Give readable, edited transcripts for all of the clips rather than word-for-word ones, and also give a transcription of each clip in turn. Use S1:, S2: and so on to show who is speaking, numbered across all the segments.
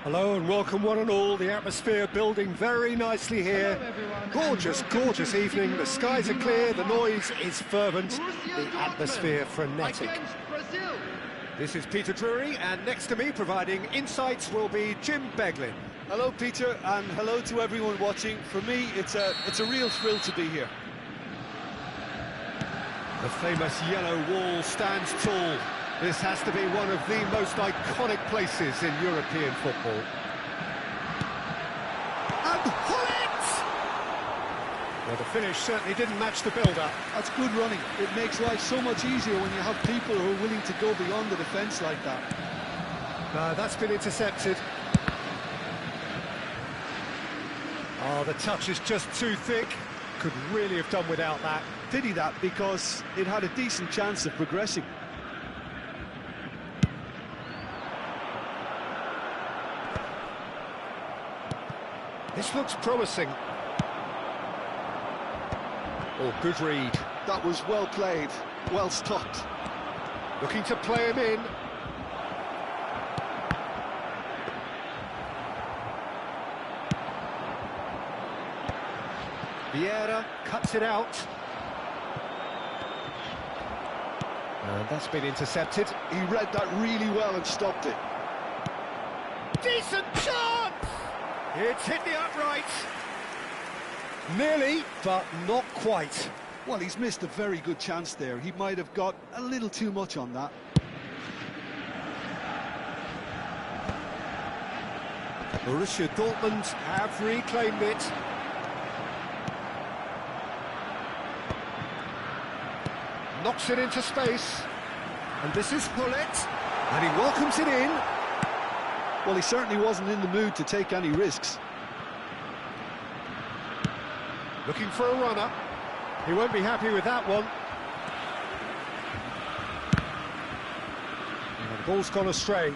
S1: Hello and welcome one and all. The atmosphere building very nicely here. Gorgeous, gorgeous evening. The skies are clear, the noise is fervent, the atmosphere frenetic. This is Peter Drury, and next to me providing insights will be Jim Beglin.
S2: Hello Peter, and hello to everyone watching. For me, it's a real thrill to be here.
S1: The famous yellow wall stands tall. This has to be one of the most iconic places in European football. And Hullet! Well, the finish certainly didn't match the build-up.
S2: That's good running. It makes life so much easier when you have people who are willing to go beyond the defence like that.
S1: That's been intercepted. Oh, the touch is just too thick. Could really have done without that.
S2: Did he that? Because it had a decent chance of progressing.
S1: This looks promising. Oh, good read.
S2: That was well played, well stopped.
S1: Looking to play him in. Vieira cuts it out. And that's been intercepted.
S2: He read that really well and stopped it.
S1: Decent chance! It's hit the upright. Nearly, but not quite.
S2: Well, he's missed a very good chance there. He might have got a little too much on that.
S1: Borussia Dortmund have reclaimed it. Knocks it into space. And this is Hullet. And he welcomes it in.
S2: Well, he certainly wasn't in the mood to take any risks.
S1: Looking for a runner. He won't be happy with that one. And the ball's gone astray.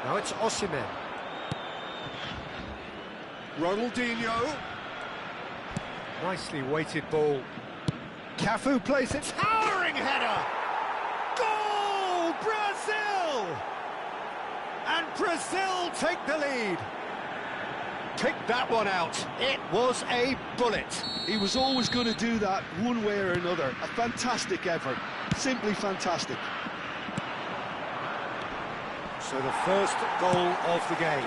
S1: Now it's Osimhen. Ronaldinho. Nicely weighted ball. Cafu plays it. Towering header! Goal! Brazil! And Brazil take the lead. Pick that one out. It was a bullet.
S2: He was always going to do that one way or another. A fantastic effort. Simply fantastic.
S1: So the first goal of the game.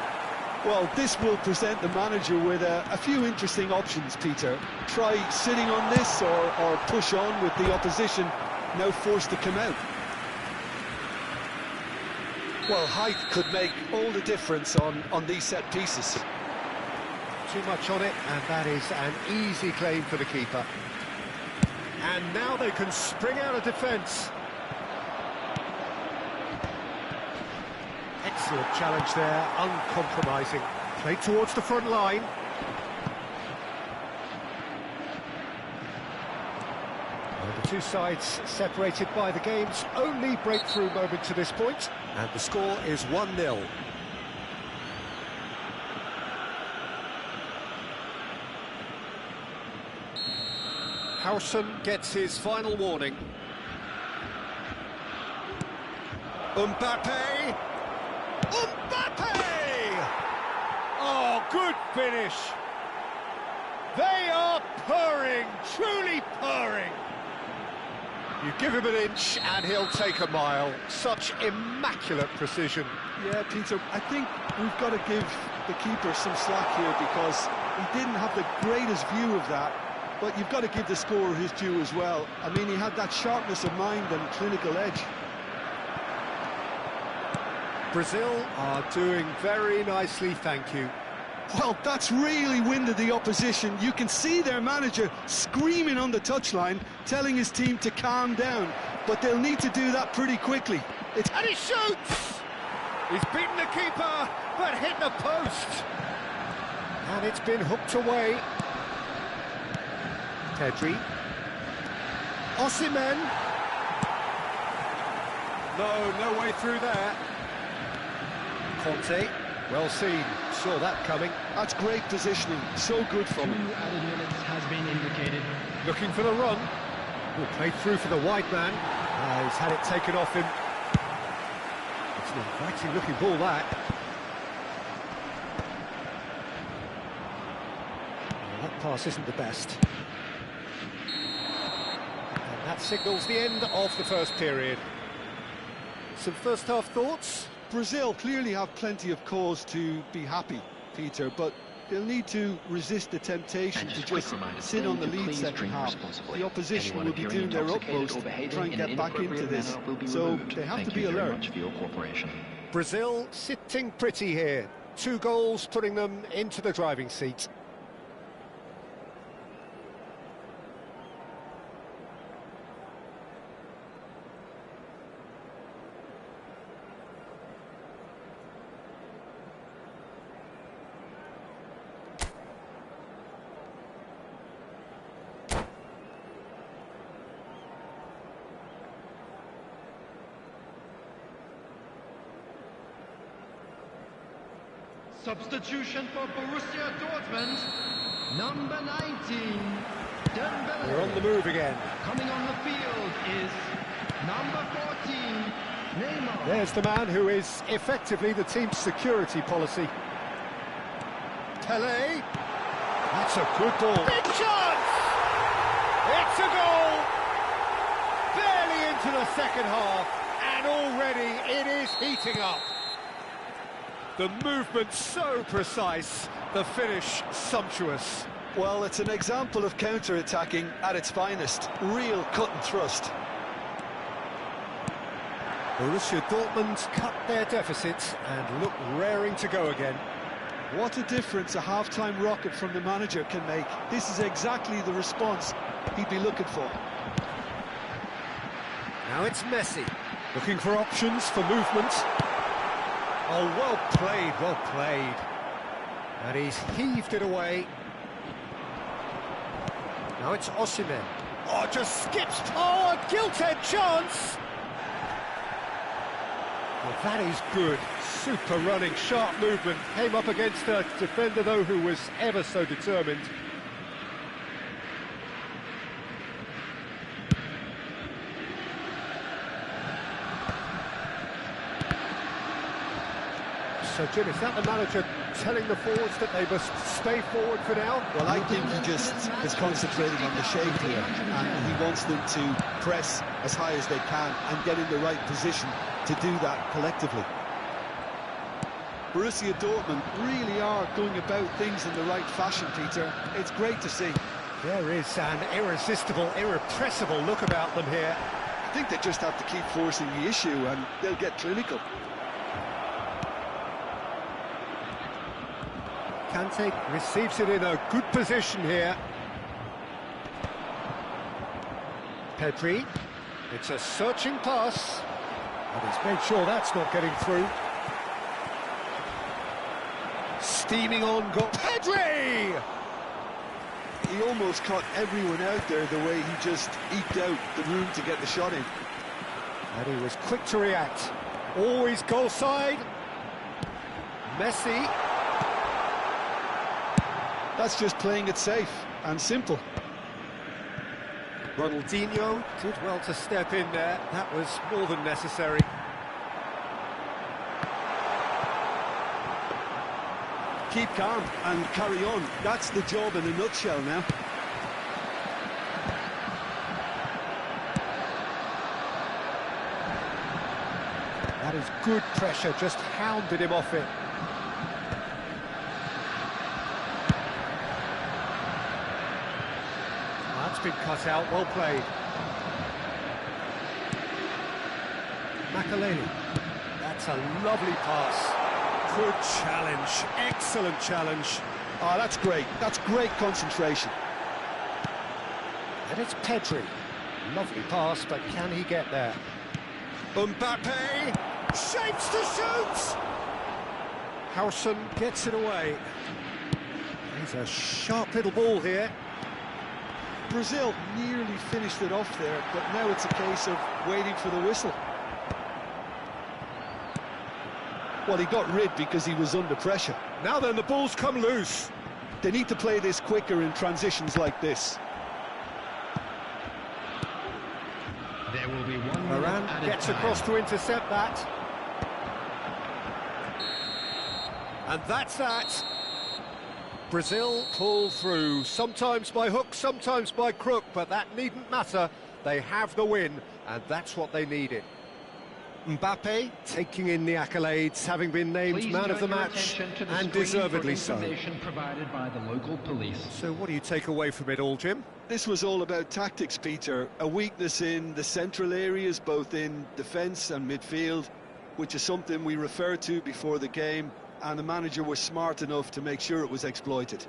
S2: Well, this will present the manager with a few interesting options, Peter. Try sitting on this or push on with the opposition now forced to come out. Well, height could make all the difference on these set pieces.
S1: Too much on it, and that is an easy claim for the keeper. And now they can spring out of defence. Excellent challenge there, uncompromising. Played towards the front line. And the two sides separated by the game's only breakthrough moment to this point. And the score is 1-0. Howson gets his final warning. Mbappe! Mbappe! Oh, good finish. They are purring, truly purring. You give him an inch and he'll take a mile. Such immaculate precision.
S2: Yeah, Peter, I think we've got to give the keeper some slack here because he didn't have the greatest view of that, but you've got to give the scorer his due as well. I mean, he had that sharpness of mind and clinical edge.
S1: Brazil are doing very nicely, thank you.
S2: Well, that's really winded the opposition. You can see their manager screaming on the touchline, telling his team to calm down. But they'll need to do that pretty quickly.
S1: And he shoots! He's beaten the keeper, but hit the post. And it's been hooked away. Pedri. Osimhen. No way through there. Conte, well seen, saw that coming.
S2: That's great positioning, so good from him.
S3: 2 added minutes has been indicated.
S1: Looking for the run. Played through for the wide man. He's had it taken off him. It's an inviting looking ball, that. Well, that pass isn't the best. And that signals the end of the first period. Some first half thoughts?
S2: Brazil clearly have plenty of cause to be happy, Peter, but they'll need to resist the temptation to just sit on the lead second half. The opposition will be doing their utmost to try and get back into this, so they have to be alert.
S1: Brazil sitting pretty here. 2 goals putting them into the driving seat.
S3: Substitution for Borussia Dortmund, number 19, Dembele.
S1: We're on the move again.
S3: Coming on the field is number 14, Neymar.
S1: There's the man who is effectively the team's security policy. Pele. That's a good ball. Big chance! It's a goal! Barely into the second half, and already it is heating up. The movement so precise, the finish sumptuous.
S2: Well, it's an example of counter-attacking at its finest. Real cut and thrust.
S1: Borussia Dortmund cut their deficit and look raring to go again.
S2: What a difference a half-time rocket from the manager can make. This is exactly the response he'd be looking for.
S1: Now it's Messi, looking for options for movement. Oh, well played, well played. And he's heaved it away. Now it's Osimhen. Oh, just skips. Oh, a gilt-edged chance. Well, that is good. Super running, sharp movement. Came up against a defender, though, who was ever so determined. So, Jim, is that the manager telling the forwards that they must stay forward for now?
S2: Well, I think he just is concentrating on the shape here, and he wants them to press as high as they can and get in the right position to do that collectively. Borussia Dortmund really are going about things in the right fashion, Peter. It's great to see.
S1: There is an irresistible, irrepressible look about them here.
S2: I think they just have to keep forcing the issue and they'll get clinical.
S1: Kante receives it in a good position here. Pedri, it's a searching pass, and he's made sure that's not getting through. Steaming on goal, Pedri!
S2: He almost caught everyone out there the way he just eked out the room to get the shot in.
S1: And he was quick to react. Always goal side. Messi.
S2: That's just playing it safe and simple.
S1: Ronaldinho did well to step in there. That was more than necessary.
S2: Keep calm and carry on. That's the job in a nutshell now.
S1: That is good pressure, just hounded him off it. That's been cut out, well played. Makaleli. That's a lovely pass. Good challenge, excellent challenge.
S2: Oh, that's great. That's great concentration.
S1: And it's Pedri. Lovely pass, but can he get there? Mbappe shapes to shoot! Howson gets it away. He's a sharp little ball here.
S2: Brazil nearly finished it off there, but now it's a case of waiting for the whistle. Well, he got rid because he was under pressure.
S1: Now then, the ball's come loose.
S2: They need to play this quicker in transitions like this.
S3: There will be one
S1: Varane gets across to intercept that. And that's that. Brazil pull through, sometimes by hook, sometimes by crook, but that needn't matter. They have the win, and that's what they needed. Mbappe taking in the accolades, having been named man of the match, and deservedly so.
S3: Provided by the local police.
S1: So what do you take away from it all, Jim?
S2: This was all about tactics, Peter. A weakness in the central areas, both in defence and midfield, which is something we referred to before the game, and the manager was smart enough to make sure it was exploited.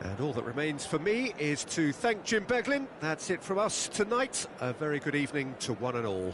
S1: And all that remains for me is to thank Jim Beglin. That's it from us tonight. A very good evening to one and all.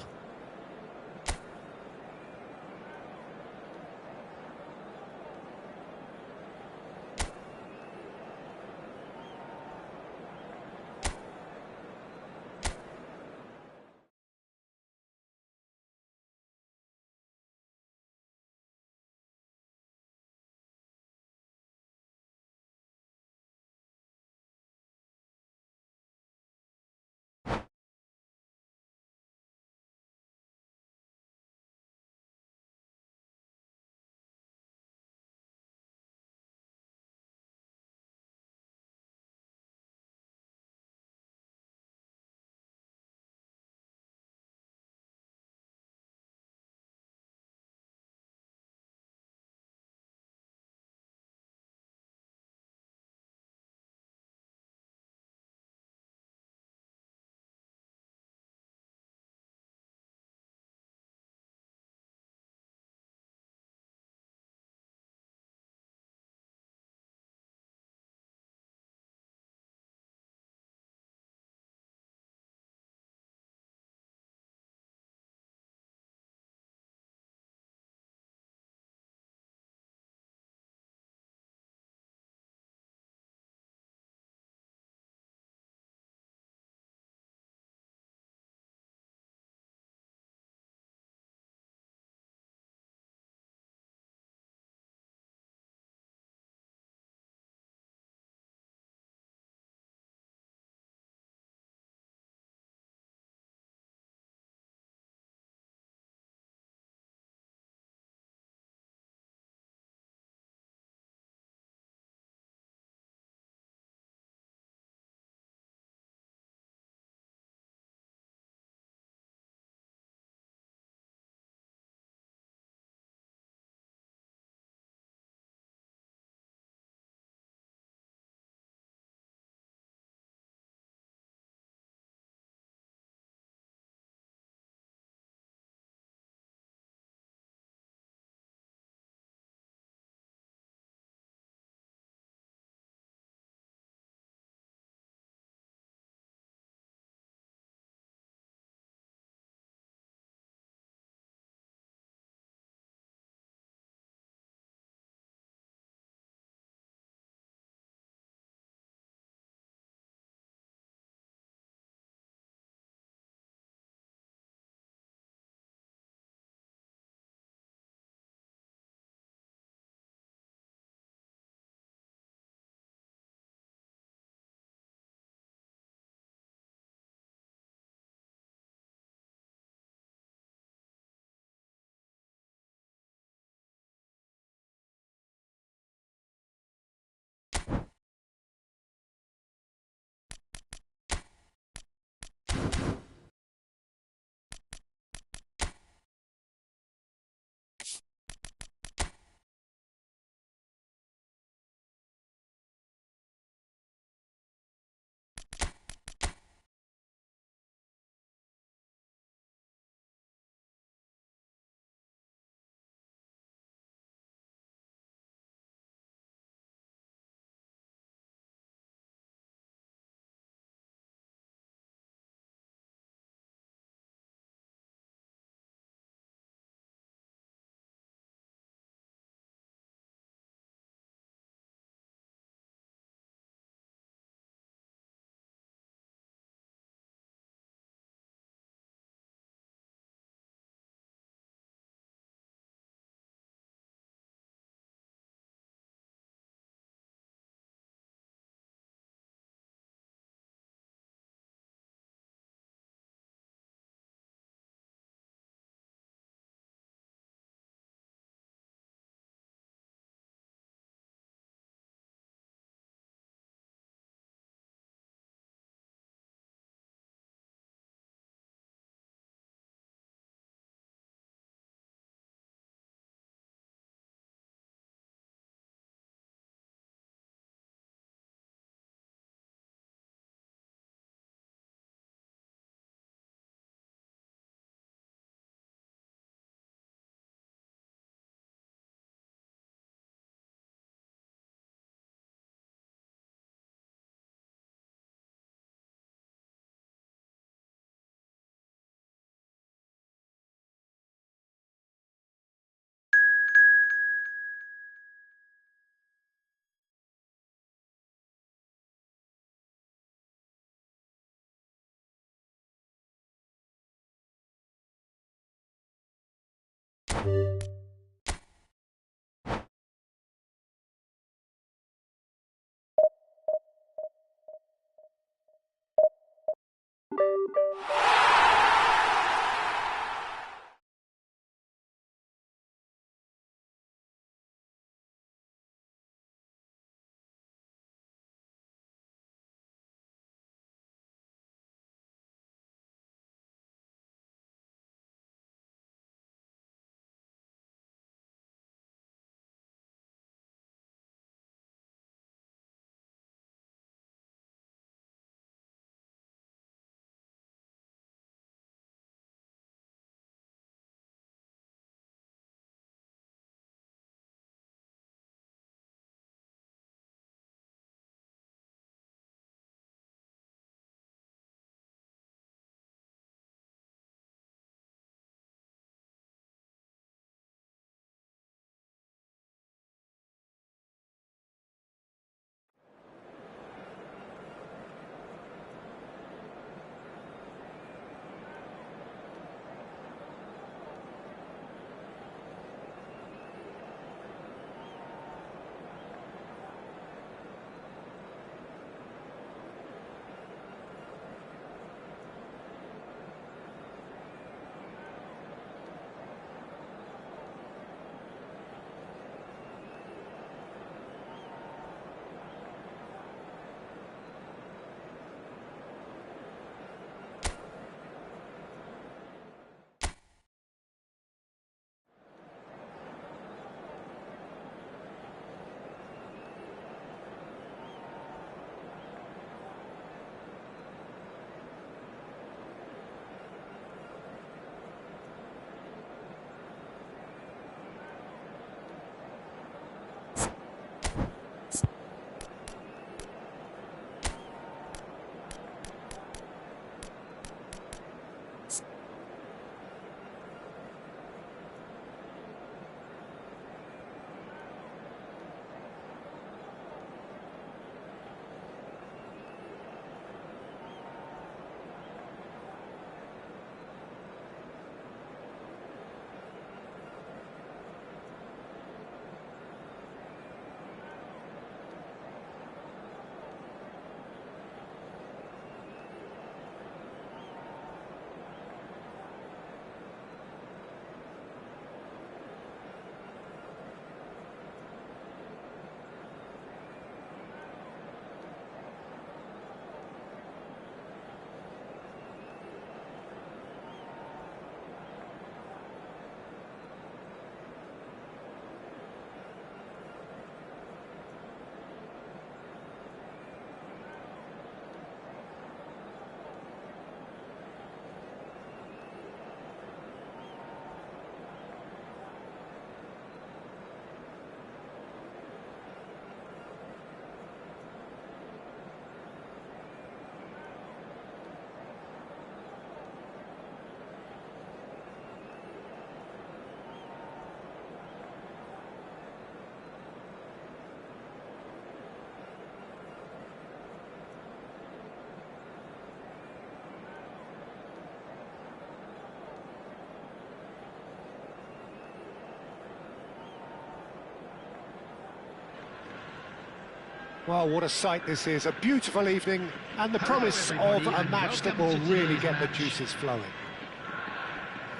S1: Well, what a sight this is. A beautiful evening and the promise of a match that will really get the juices flowing.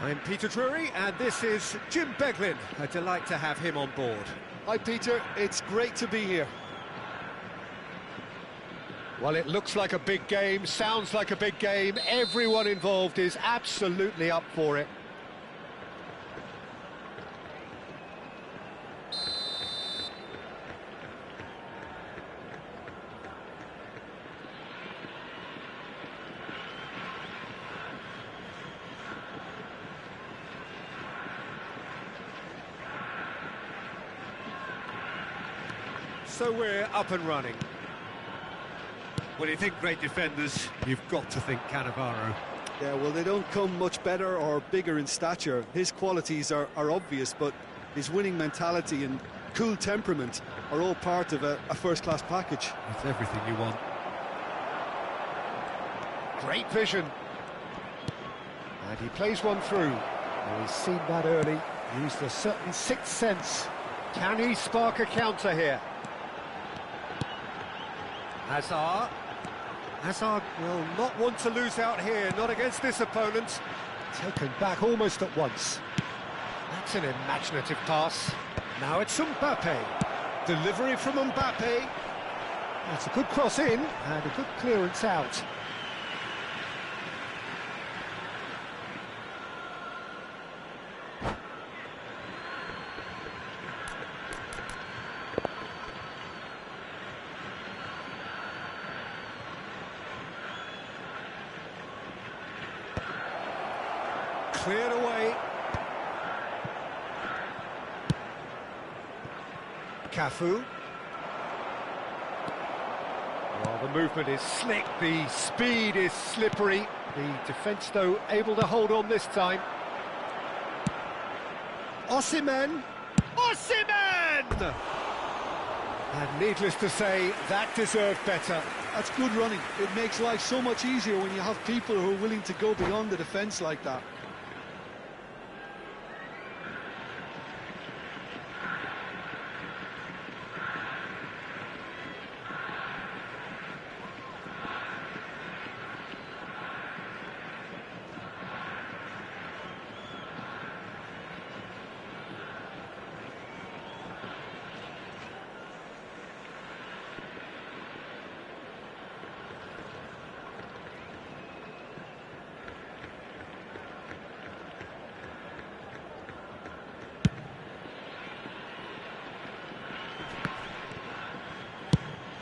S4: I'm Peter Drury, and this is Jim Beglin. A delight to have him on board.
S2: Hi, Peter. It's great to be here.
S1: Well, it looks like a big game, sounds like a big game. Everyone involved is absolutely up for it.
S4: So we're up and running. When you think great defenders, you've got to think Cannavaro.
S2: Yeah, well, they don't come much better or bigger in stature. His qualities are obvious, but his winning mentality and cool temperament are all part of a first-class package.
S4: It's everything you want.
S1: Great vision. And he plays one through. Well, he's seen that early. Used a certain sixth sense. Can he spark a counter here? Hazard. Hazard will not want to lose out here, not against this opponent. Taken back almost at once. That's an imaginative pass. Now it's Mbappe. Delivery from Mbappe. That's a good cross in and a good clearance out. Cleared away. Cafu. Well, the movement is slick, the speed is slippery. The defence, though, able to hold on this time. Osimhen! Osimhen! And needless to say, that deserved better.
S2: That's good running. It makes life so much easier when you have people who are willing to go beyond the defence like that.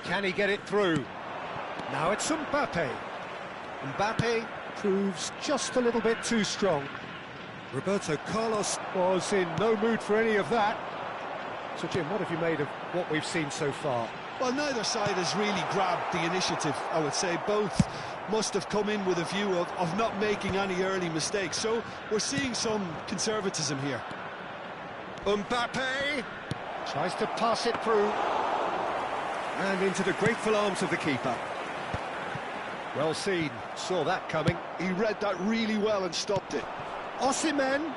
S1: Can he get it through? Now it's Mbappe. Mbappe proves just a little bit too strong. Roberto Carlos was in no mood for any of that. So, Jim, what have you made of what we've seen so far?
S2: Well, neither side has really grabbed the initiative, I would say. Both must have come in with a view of not making any early mistakes. So we're seeing some conservatism here.
S1: Mbappe tries to pass it through. And into the grateful arms of the keeper. Well seen, saw that coming.
S2: He read that really well and stopped it.
S1: Osimhen.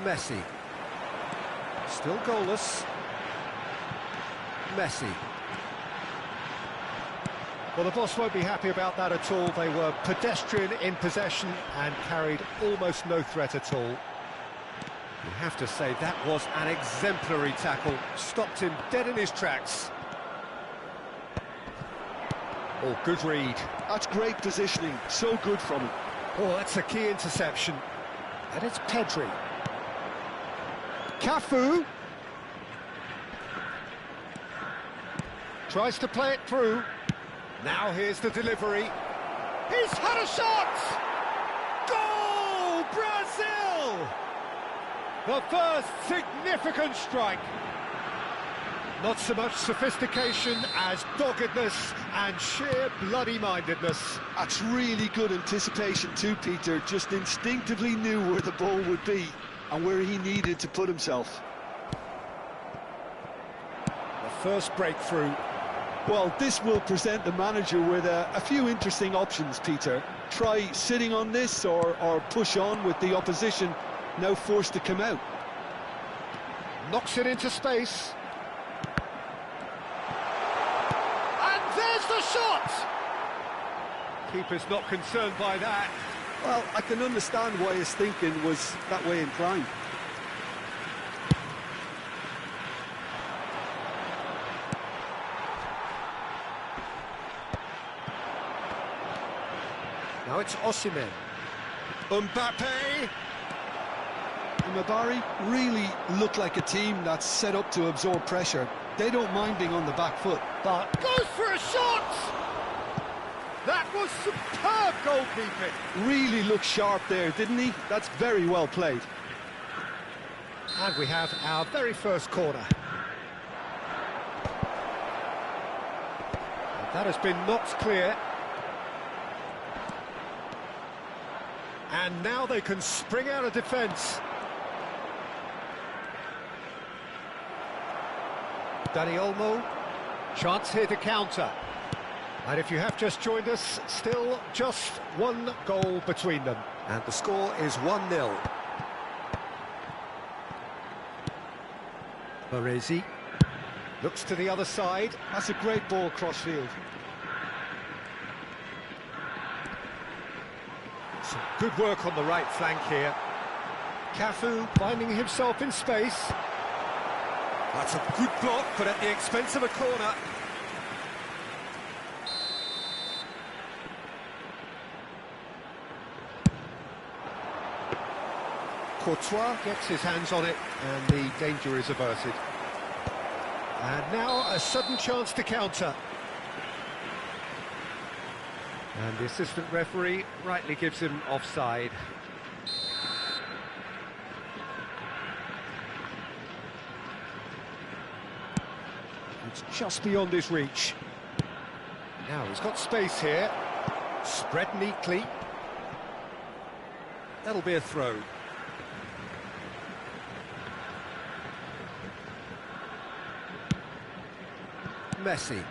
S1: Messi. Still goalless. Messi. Well, the boss won't be happy about that at all. They were pedestrian in possession and carried almost no threat at all. You have to say that was an exemplary tackle. Stopped him dead in his tracks. Oh, good read.
S2: That's great positioning. So good from him.
S1: Oh, that's a key interception. And it's Pedri. Cafu. Tries to play it through. Now here's the delivery. He's had a shot! Goal, Brazil! The first significant strike. Not so much sophistication as doggedness and sheer bloody-mindedness.
S2: That's really good anticipation too, Peter. Just instinctively knew where the ball would be and where he needed to put himself.
S1: The first breakthrough.
S2: Well, this will present the manager with a few interesting options, Peter. Try sitting on this or push on with the opposition now forced to come out.
S1: Knocks it into space. And there's the shot! Keeper's not concerned by that.
S2: Well, I can understand why his thinking was that way inclined.
S1: Now it's Osimhen. Mbappe!
S2: Mabari really look like a team that's set up to absorb pressure. They don't mind being on the back foot.
S1: But goes for a shot! That was superb goalkeeping.
S2: Really looked sharp there, didn't he? That's very well played.
S1: And we have our very first corner. And that has been knocked clear. And now they can spring out of defence. Dani Olmo, chance here to counter. And if you have just joined us, still just one goal between them. And the score is 1-0. Baresi looks to the other side.
S2: That's a great ball cross-field.
S1: Some good work on the right flank here. Cafu finding himself in space. That's a good block, but at the expense of a corner. Courtois gets his hands on it, and the danger is averted. And now a sudden chance to counter. And the assistant referee rightly gives him offside. It's just beyond his reach. Now he's got space here. Spread neatly. That'll be a throw. Messi.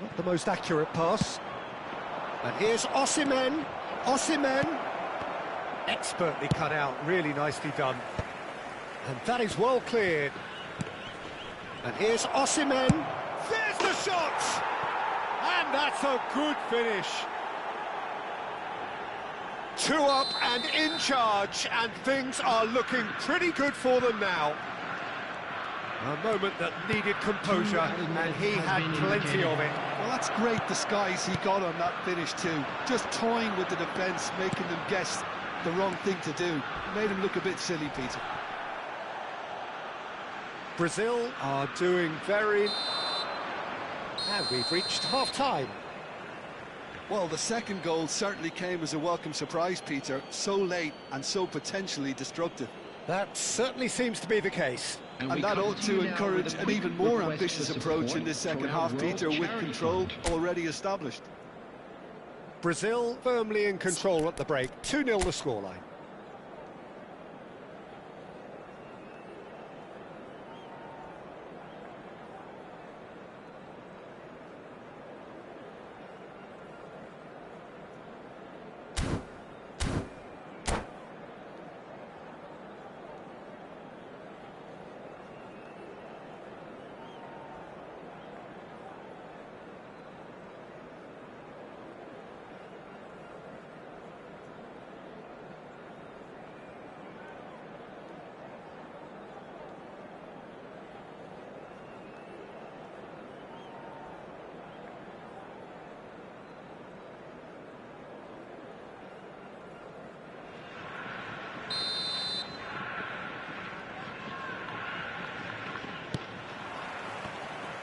S1: Not the most accurate pass. And here's Osimhen. Osimhen. Expertly cut out, really nicely done. And that is well cleared. And here's Osimhen. There's the shot! And that's a good finish. 2 up and in charge, and things are looking pretty good for them now. A moment that needed composure, and he had plenty of it.
S2: Well, that's great disguise he got on that finish too. Just toying with the defence, making them guess the wrong thing to do. Made him look a bit silly, Peter.
S1: Brazil are doing very... And we've reached half-time.
S2: Well, the second goal certainly came as a welcome surprise, Peter. So late and so potentially destructive.
S1: That certainly seems to be the case.
S2: And that ought to encourage an even more ambitious approach in this second half, Peter, with control already established.
S1: Brazil firmly in control at the break. 2-0 the scoreline.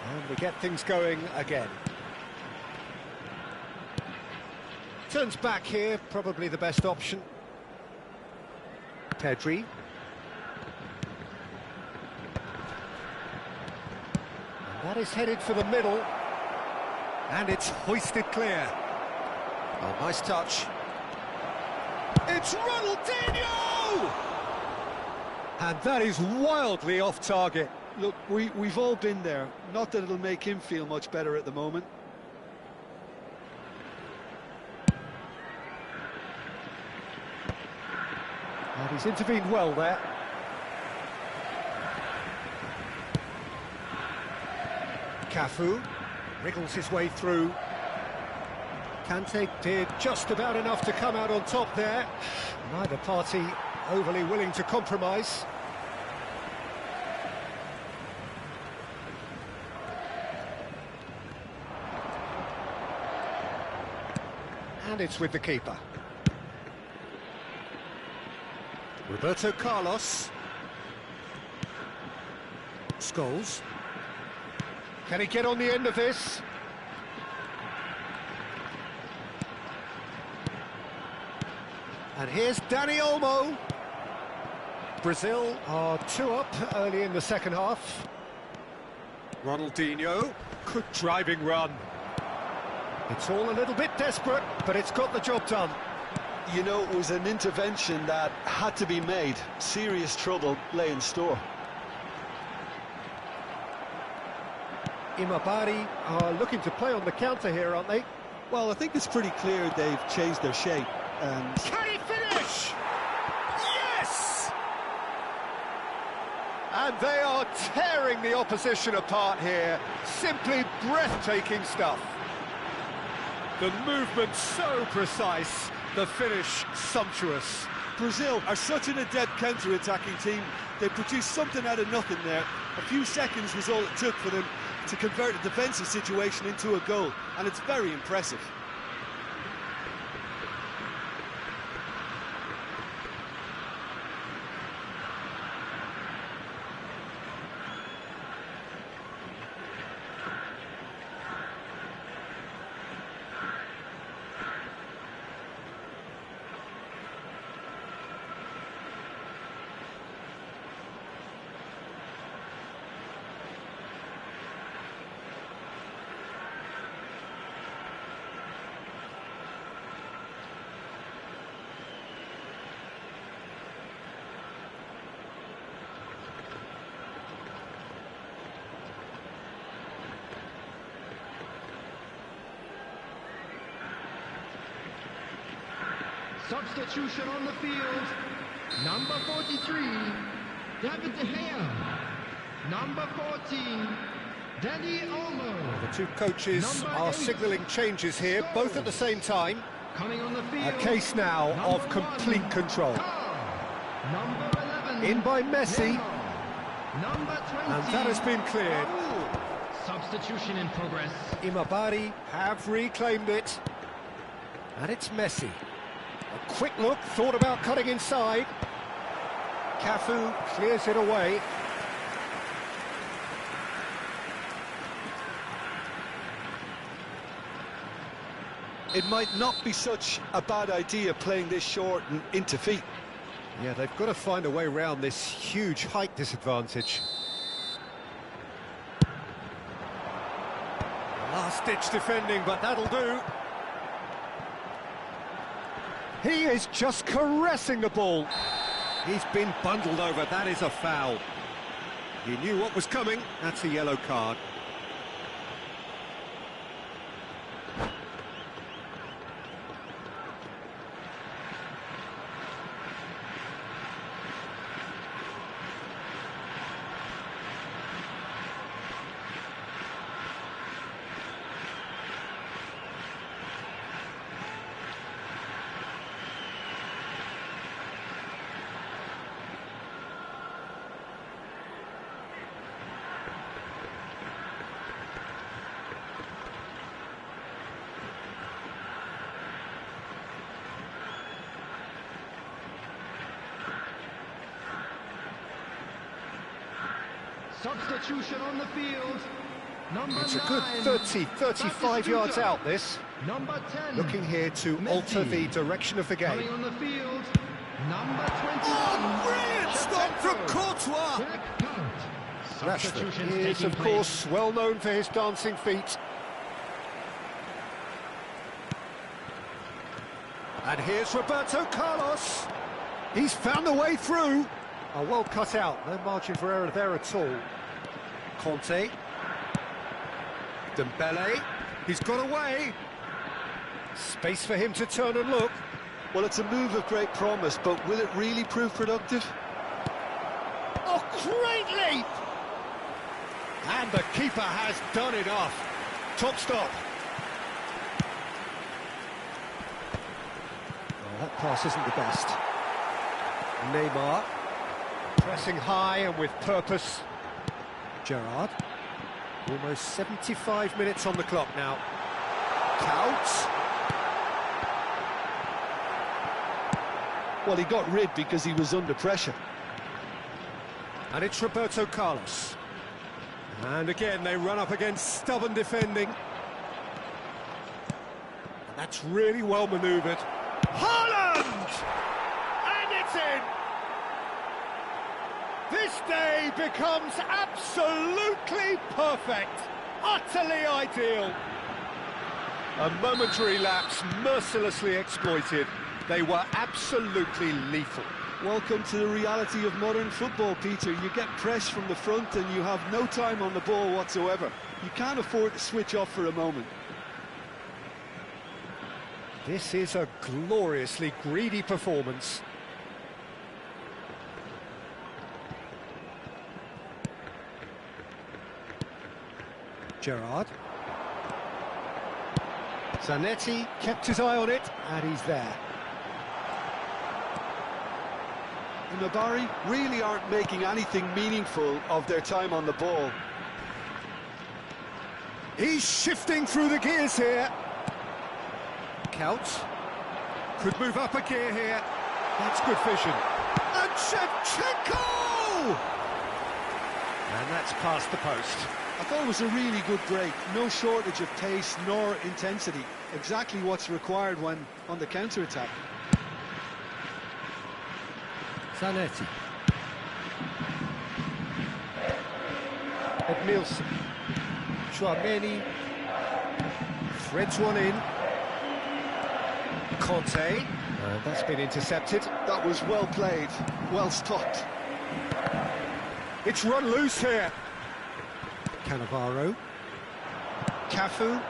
S1: And we get things going again. Turns back here, probably the best option. Pedri. And that is headed for the middle. And it's hoisted clear. Oh, nice touch. It's Ronaldinho! And that is wildly off target.
S2: Look, we've all been there. Not that it'll make him feel much better at the moment.
S1: And he's intervened well there. Cafu wriggles his way through. Kante did just about enough to come out on top there. Neither party overly willing to compromise. And it's with the keeper. Roberto Carlos. Scholes. Can he get on the end of this? And here's Dani Olmo. Brazil are 2 up early in the second half. Ronaldinho. Good driving run. It's all a little bit desperate, but it's got the job done.
S2: You know, it was an intervention that had to be made. Serious trouble lay in store.
S1: Imabari are looking to play on the counter here, aren't they?
S2: Well, I think it's pretty clear they've changed their shape.
S1: Can he finish? Yes! And they are tearing the opposition apart here. Simply breathtaking stuff. The movement so precise, the finish sumptuous.
S2: Brazil are such an adept counter-attacking team. They produced something out of nothing there. A few seconds was all it took for them to convert a defensive situation into a goal, and it's very impressive.
S3: Substitution on the field. Number 43, David De Gea. Number 14, Danny Olmo.
S1: The two coaches are signalling changes here, both at the same time.
S3: Coming on the field.
S1: A case now of complete control.
S3: Number 11.
S1: In by Messi.
S3: Number 20.
S1: And that has been cleared.
S3: Substitution in progress.
S1: Imabari have reclaimed it. And it's Messi. A quick look, thought about cutting inside. Cafu clears it away.
S2: It might not be such a bad idea playing this short and into feet.
S1: Yeah, they've got to find a way around this huge height disadvantage. Last-ditch defending, but that'll do. He is just caressing the ball. He's been bundled over. That is a foul. He knew what was coming. That's a yellow card.
S3: Substitution on the field. Number
S1: It's a
S3: 9.
S1: good 30, 35 yards out, this.
S3: Number 10.
S1: Looking here to
S3: Messi.
S1: alter the direction of the
S3: Coming
S1: game.
S3: on the field. Number 21.
S1: Oh, brilliant stop from Courtois! Rashford is, of course, well known for his dancing feet. And here's Roberto Carlos. He's found a way through. Oh, well cut out. No margin for error there at all. Conte. Dembele. He's got away. Space for him to turn and look.
S2: Well, it's a move of great promise, but will it really prove productive?
S1: Oh, great leap! And the keeper has done it off. Top stop. Oh, that pass isn't the best. Neymar. Pressing high and with purpose. Gerrard. Almost 75 minutes on the clock now. Counts.
S2: Well, he got rid because he was under pressure.
S1: And it's Roberto Carlos. And again, they run up against stubborn defending. And that's really well manoeuvred. Haaland! And it's in! This day becomes absolutely perfect. Utterly ideal. A momentary lapse mercilessly exploited. They were absolutely lethal.
S2: Welcome to the reality of modern football, Peter. You get pressed from the front and you have no time on the ball whatsoever. You can't afford to switch off for a moment.
S1: This is a gloriously greedy performance. Gerrard. Zanetti kept his eye on it, and he's there.
S2: The Mabari really aren't making anything meaningful of their time on the ball.
S1: He's shifting through the gears here. Couch could move up a gear here. That's good vision. And Shevchenko! And that's past the post.
S2: I thought it was a really good break. No shortage of pace nor intensity. Exactly what's required when on the counter-attack.
S1: Zanetti. Edmilson. Chouameni. Threads one in. Conte. That's been intercepted.
S2: That was well played, well stopped.
S1: It's run loose here. Cannavaro. Cafu.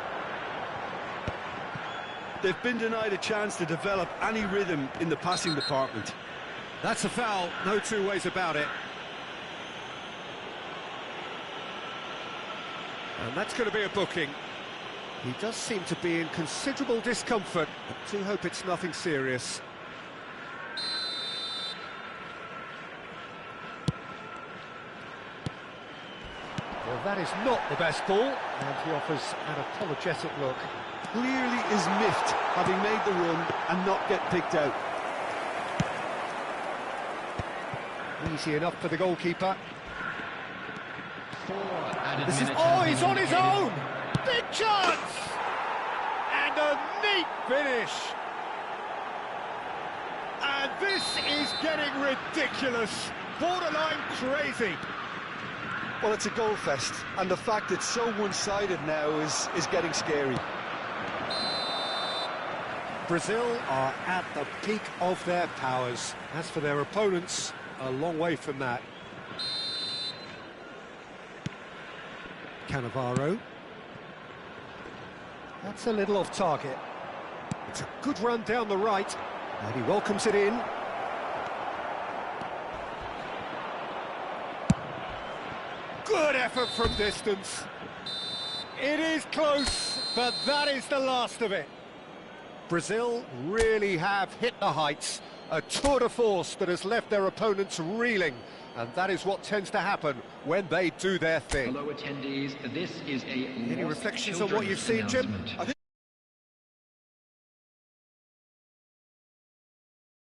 S2: They've been denied a chance to develop any rhythm in the passing department.
S1: That's a foul, no two ways about it. And that's going to be a booking. He does seem to be in considerable discomfort, but do hope it's nothing serious. Well, that is not the best ball, and he offers an apologetic look.
S2: Clearly is miffed, having made the run and not get picked out.
S1: Easy enough for the goalkeeper.
S3: This is,
S1: he's on his own! Big chance! And a neat finish! And this is getting ridiculous, borderline crazy.
S2: Well, it's a goal fest, and the fact it's so one-sided now is getting scary.
S1: Brazil are at the peak of their powers. As for their opponents, a long way from that. Cannavaro. That's a little off target. It's a good run down the right, and he welcomes it in. Good effort from distance. It is close, but that is the last of it. Brazil really have hit the heights, a tour de force that has left their opponents reeling, and that is what tends to happen when they do their thing.
S5: Hello attendees, this is a
S1: Any reflections on what you've seen, Jim?
S2: I think